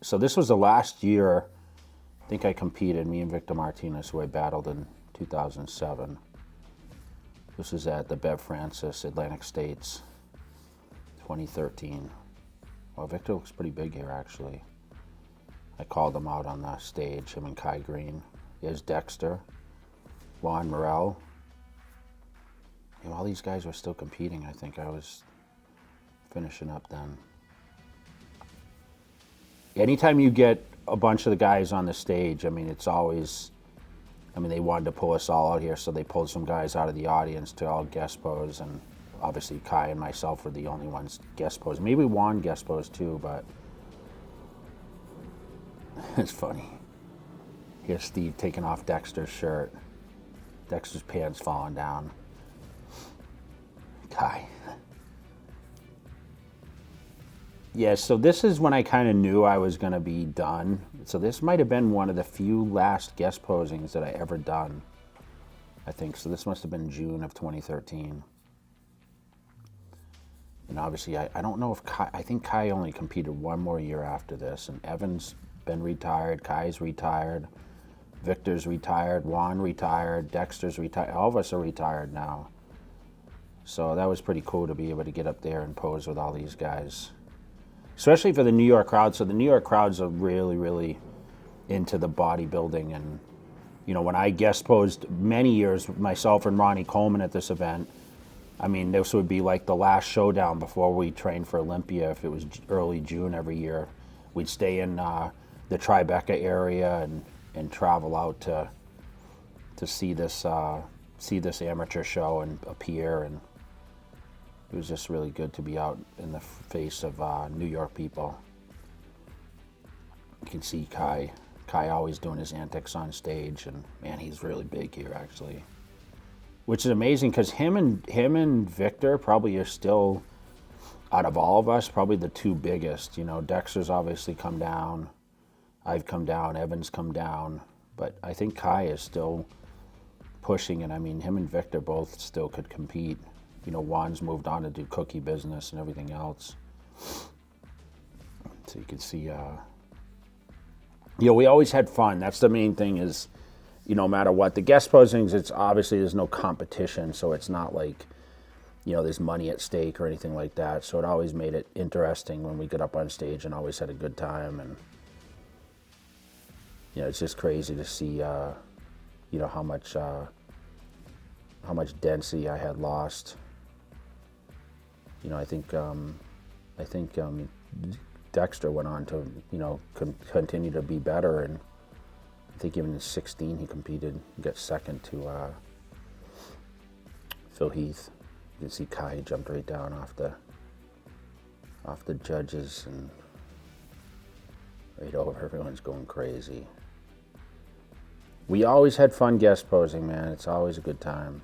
So this was the last year I think I competed, me and Victor Martinez, who I battled in 2007. This is at the Bev Francis Atlantic States, 2013. Well, Victor looks pretty big here, actually. I called him out on the stage, him and Kai Green. Here's Dexter, Juan Morel. You know, all these guys were still competing. I think I was finishing up then. Anytime you get a bunch of the guys on the stage, I mean, it's always, I mean, they wanted to pull us all out here, so they pulled some guys out of the audience to all guest pose, and obviously Kai and myself were the only ones guest pose. Maybe Juan guest pose too, but it's funny. Here's Steve taking off Dexter's shirt. Dexter's pants falling down. Kai. Yeah, so this is when I kind of knew I was going to be done. So this might have been one of the few last guest posings that I ever done, I think. So this must have been June of 2013. And obviously, I don't know if Kai, I think Kai only competed one more year after this. And Evan's been retired, Kai's retired, Victor's retired, Juan retired, Dexter's retired. All of us are retired now. So that was pretty cool to be able to get up there and pose with all these guys. Especially for the New York crowd. So the New York crowds are really, really into the bodybuilding. And, you know, when I guest posed many years with myself and Ronnie Coleman at this event, I mean, this would be like the last showdown before we trained for Olympia. If it was early June every year, we'd stay in the Tribeca area and travel out to see this amateur show and appear. And it was just really good to be out in the face of New York people. You can see Kai always doing his antics on stage, and man, he's really big here actually. Which is amazing because him and Victor probably are still, out of all of us, probably the two biggest. You know, Dexter's obviously come down, I've come down, Evan's come down, but I think Kai is still pushing, and I mean, him and Victor both still could compete. You know, Juan's moved on to do cookie business and everything else. So you can see, you know, we always had fun. That's the main thing is, you know, no matter what. The guest posings, it's obviously there's no competition, so it's not like, you know, there's money at stake or anything like that. So it always made it interesting when we get up on stage and always had a good time. And, you know, it's just crazy to see, you know, how much density I had lost. You know, I think Dexter went on to, you know, continue to be better, and I think even in 16 he competed, he got second to Phil Heath. You can see Kai jumped right down off the judges and right over. Everyone's going crazy. We always had fun guest posing, man. It's always a good time.